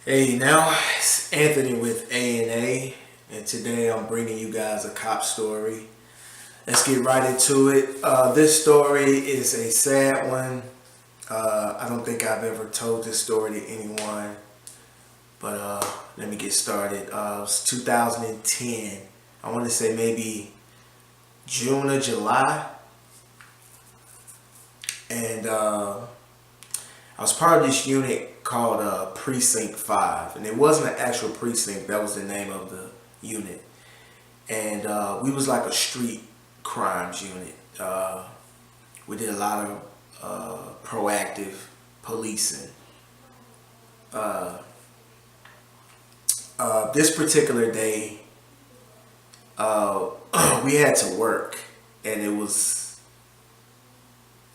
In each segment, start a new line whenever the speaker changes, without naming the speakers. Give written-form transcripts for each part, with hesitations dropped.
Hey, now it's Anthony with A&A, and today I'm bringing you guys a cop story. Let's get right into it. This story is a sad one. I don't think I've ever told this story to anyone, but let me get started. It was 2010. I want to say maybe June or July, and I was part of this unit called Precinct 5, and it wasn't an actual precinct, that was the name of the unit. And we was like a street crimes unit. We did a lot of proactive policing. Uh, this particular day, we had to work, and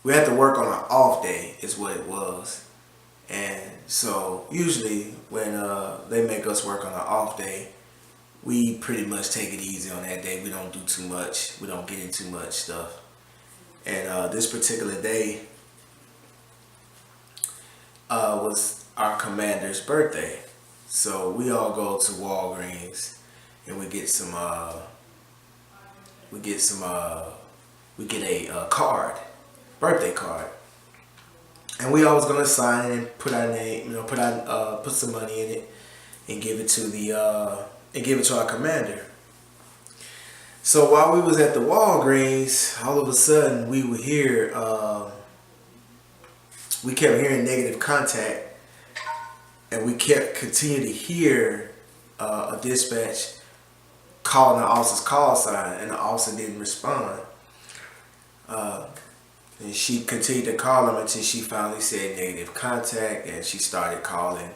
we had to work on an off day, is what it was. And so usually when they make us work on an off day, we pretty much take it easy on that day. We don't do too much. We don't get into much stuff. And this particular day was our commander's birthday. So we all go to Walgreens and we get we get a card, birthday card. And we always gonna sign it and put our name, put some money in it and give it to our commander. So while we was at the Walgreens, all of a sudden we kept hearing negative contact, and we kept continue to hear a dispatch calling the officer's call sign, and the officer didn't respond. And she continued to call him until she finally said negative contact, and she started calling,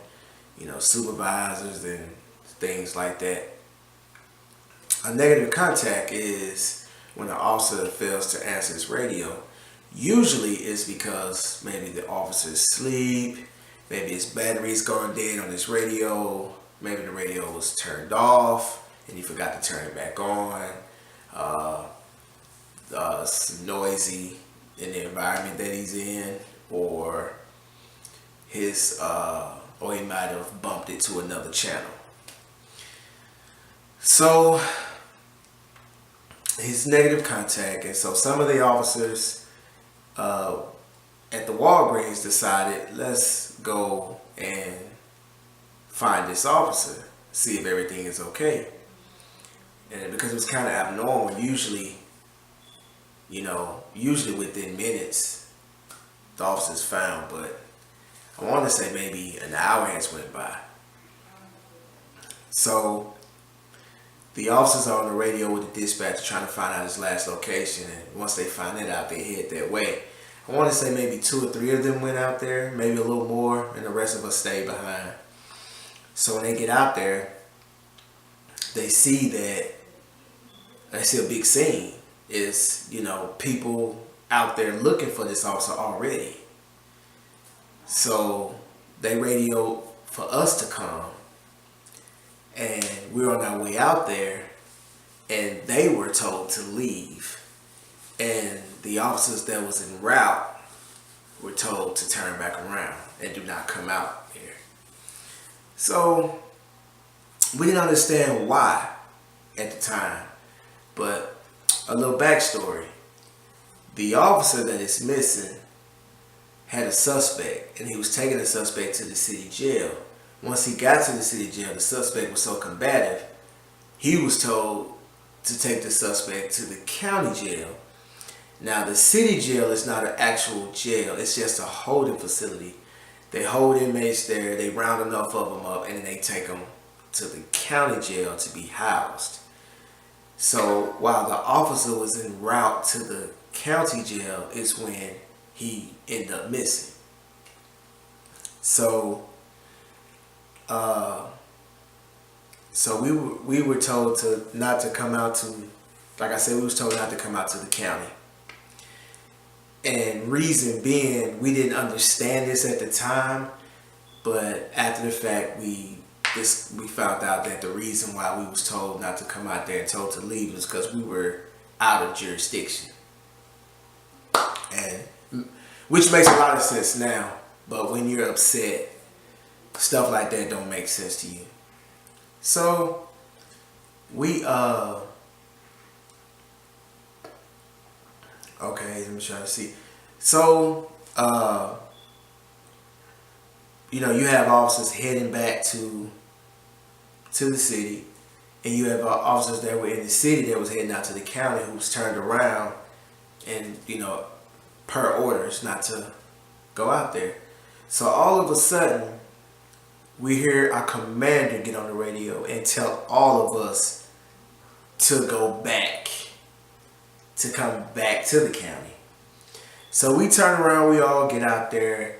supervisors and things like that. A negative contact is when an officer fails to answer his radio. Usually it's because maybe the officer's asleep, maybe his battery's going dead on his radio, maybe the radio was turned off and he forgot to turn it back on. It's noisy in the environment that he's in, or or he might have bumped it to another channel. So his negative contact, and so some of the officers at the Walgreens decided, let's go and find this officer, see if everything is okay. And because it was kind of abnormal, usually within minutes, the officer's found, but I want to say maybe an hour has went by. So the officers are on the radio with the dispatcher trying to find out his last location, and once they find it out, they head their way. I want to say maybe 2 or 3 of them went out there, maybe a little more, and the rest of us stayed behind. So when they get out there, they see a big scene. Is people out there looking for this officer already. So they radioed for us to come, and we're on our way out there, and they were told to leave, and the officers that was en route were told to turn back around and do not come out here. So we didn't understand why at the time, but a little backstory. The officer that is missing had a suspect, and he was taking the suspect to the city jail. Once he got to the city jail, the suspect was so combative, he was told to take the suspect to the county jail. Now, the city jail is not an actual jail, it's just a holding facility. They hold inmates there, they round enough of them up, and then they take them to the county jail to be housed. So while the officer was en route to the county jail is when he ended up missing. So we were told not to come out to, like I said, we was told not to come out to the county. And reason being, we didn't understand this at the time, but after the fact, we found out that the reason why we was told not to come out there and told to leave was because we were out of jurisdiction, and which makes a lot of sense now. But when you're upset, stuff like that don't make sense to you. So we okay, let me try to see. So you know, you have officers heading back to the city, and you have officers that were in the city that was heading out to the county who was turned around and, you know, per orders not to go out there. So all of a sudden, we hear our commander get on the radio and tell all of us to go back, to come back to the county. So we turn around, we all get out there.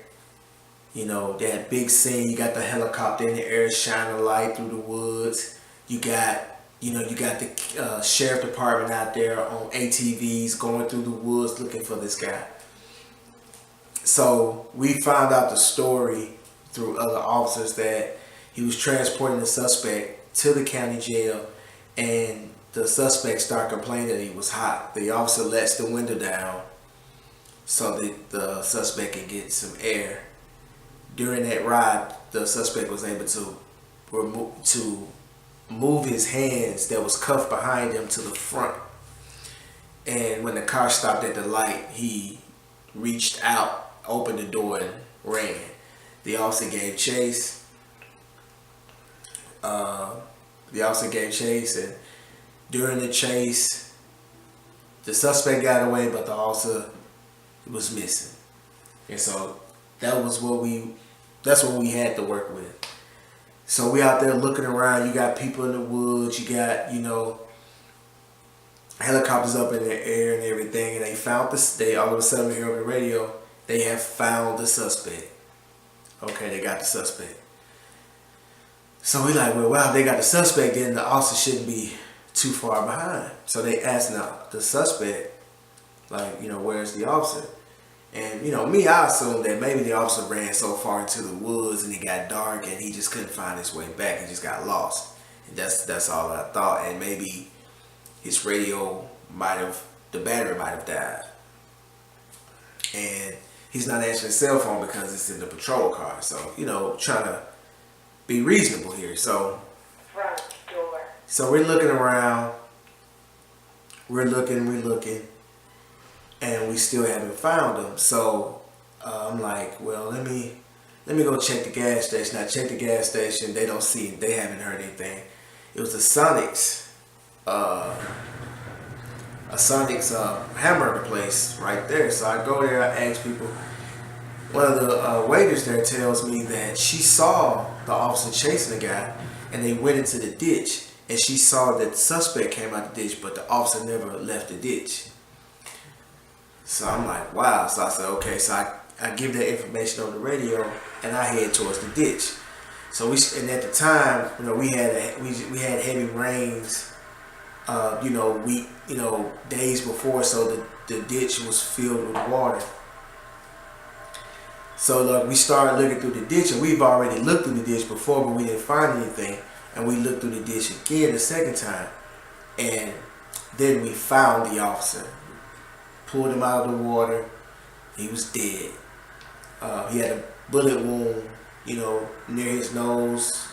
You know, that big scene, you got the helicopter in the air shining a light through the woods. You got the sheriff department out there on ATVs going through the woods looking for this guy. So we found out the story through other officers that he was transporting the suspect to the county jail, and the suspect started complaining that he was hot. The officer lets the window down so that the suspect can get some air. During that ride, the suspect was able to move his hands that was cuffed behind him to the front. And when the car stopped at the light, he reached out, opened the door, and ran. The officer gave chase. And during the chase, the suspect got away, but the officer was missing. And so that's what we had to work with. So we out there looking around. You got people in the woods. You got, you know, helicopters up in the air and everything. And they found this. They all of a sudden hear on the radio, they have found the suspect. Okay, they got the suspect. So we like, well, wow, they got the suspect. Then the officer shouldn't be too far behind. So they asked the suspect, like, you know, where's the officer? And, you know, me, I assumed that maybe the officer ran so far into the woods and it got dark and he just couldn't find his way back. He just got lost. And that's all I thought. And maybe his radio the battery might have died. And he's not answering his cell phone because it's in the patrol car. So, you know, trying to be reasonable here. So,
front door.
So we're looking around. We're looking. And we still haven't found them. So I'm like, well, let me go check the gas station. I checked the gas station. They don't see it. They haven't heard anything. It was a Sonic's hamburger place right there. So I go there. I ask people. One of the waiters there tells me that she saw the officer chasing the guy, and they went into the ditch. And she saw that the suspect came out the ditch, but the officer never left the ditch. So I'm like, wow. So I said, okay. So I give that information on the radio, and I head towards the ditch. So and at the time, you know, we had heavy rains, days before, so the ditch was filled with water. So look, we started looking through the ditch, and we've already looked through the ditch before, but we didn't find anything. And we looked through the ditch again the second time, and then we found the officer. Pulled him out of the water. He was dead. He had a bullet wound, you know, near his nose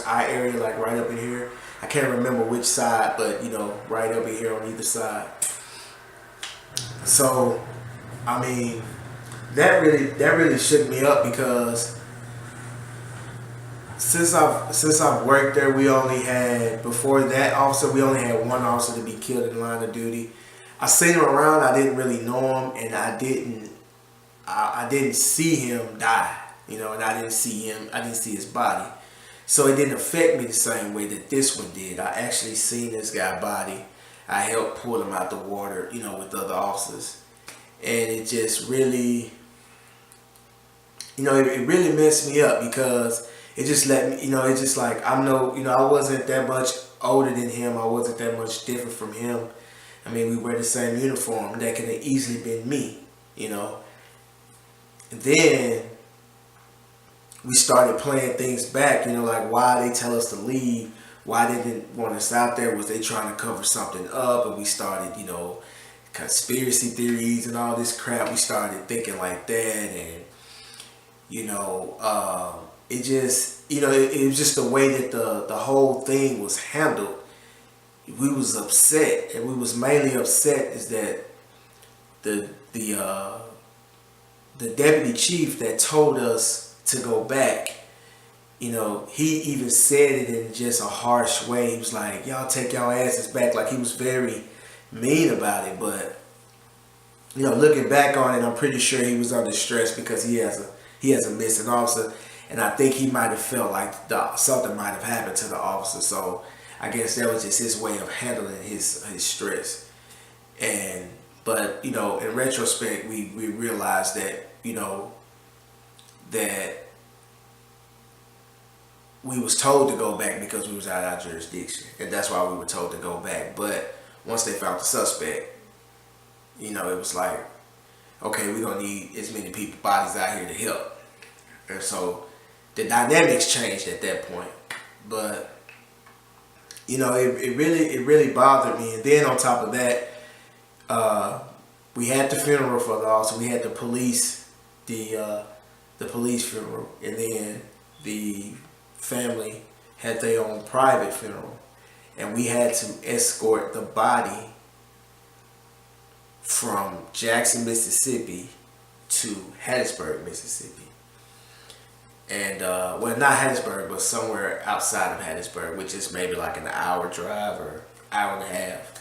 eye area, like right up in here. I can't remember which side, but, you know, right up in here on either side. So, I mean, that really shook me up, because since I've worked there, before that officer, we only had one officer to be killed in the line of duty. I seen him around. I didn't really know him, and I didn't see him die, you know, and I didn't see his body. So it didn't affect me the same way that this one did. I actually seen this guy's body. I helped pull him out the water, you know, with other officers. And it just really, you know, it really messed me up, because it just let me, you know, it's just like, I wasn't that much older than him. I wasn't that much different from him. I mean, we wear the same uniform. That could have easily been me, you know. And then we started playing things back, you know, like why they tell us to leave, why they didn't want us out there. Was they trying to cover something up? And we started, you know, conspiracy theories and all this crap. We started thinking like that, and, you know, it just it was just the way that the whole thing was handled. We was upset, and we was mainly upset is that the deputy chief that told us to go back, he even said it in just a harsh way. He was like, "Y'all take y'all asses back." Like, he was very mean about it. But looking back on it, I'm pretty sure he was under stress because he has a missing officer, and I think he might have felt like something might have happened to the officer. So I guess that was just his way of handling his stress. But in retrospect, we realized that that we was told to go back because we was out of our jurisdiction, and that's why we were told to go back. But once they found the suspect, it was like, okay, we're gonna need as many bodies out here to help. And so the dynamics changed at that point. But it really bothered me. And then on top of that, we had the funeral for the officer. We had the police funeral, and then the family had their own private funeral, and we had to escort the body from Jackson, Mississippi to Hattiesburg, Mississippi. And well, not Hattiesburg, but somewhere outside of Hattiesburg, which is maybe like an hour drive or hour and a half.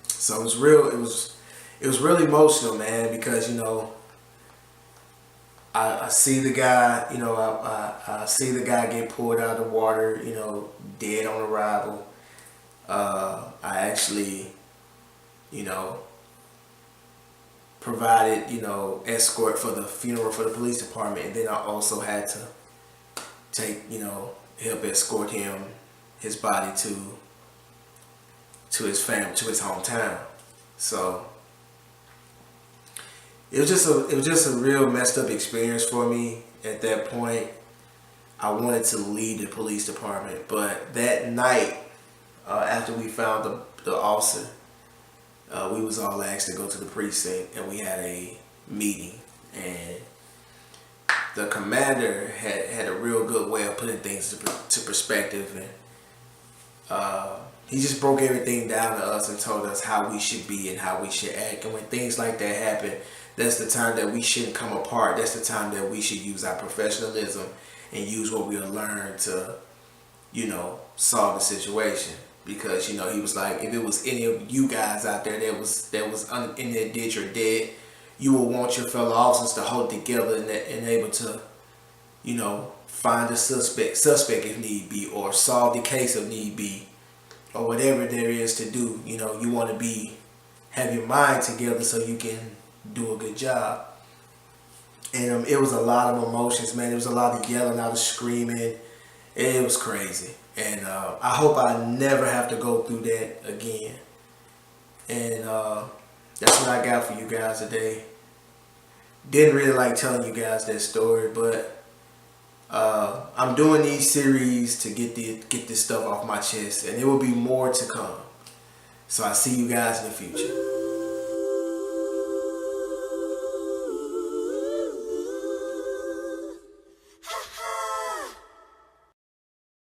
So it was really emotional, man, because I see the guy, I see the guy get pulled out of the water, dead on arrival. I actually, provided, escort for the funeral for the police department, and then I also had to take, help escort his body to his family, to his hometown. So it was just a real messed up experience for me at that point. I wanted to leave the police department, but that night, after we found the officer, we was all asked to go to the precinct, and we had a meeting, and the commander had a real good way of putting things to perspective, and he just broke everything down to us and told us how we should be and how we should act. And when things like that happen, that's the time that we shouldn't come apart. That's the time that we should use our professionalism and use what we learned to, solve the situation. Because, he was like, if it was any of you guys out there that was in that ditch or dead, you will want your fellow officers to hold together and able to, find a suspect if need be, or solve the case if need be, or whatever there is to do. You want to have your mind together so you can do a good job. And it was a lot of emotions, man. It was a lot of yelling, I was screaming. It was crazy. And I hope I never have to go through that again. And that's what I got for you guys today. Didn't really like telling you guys that story, but I'm doing these series to get this stuff off my chest, and there will be more to come. So I see you guys in the future.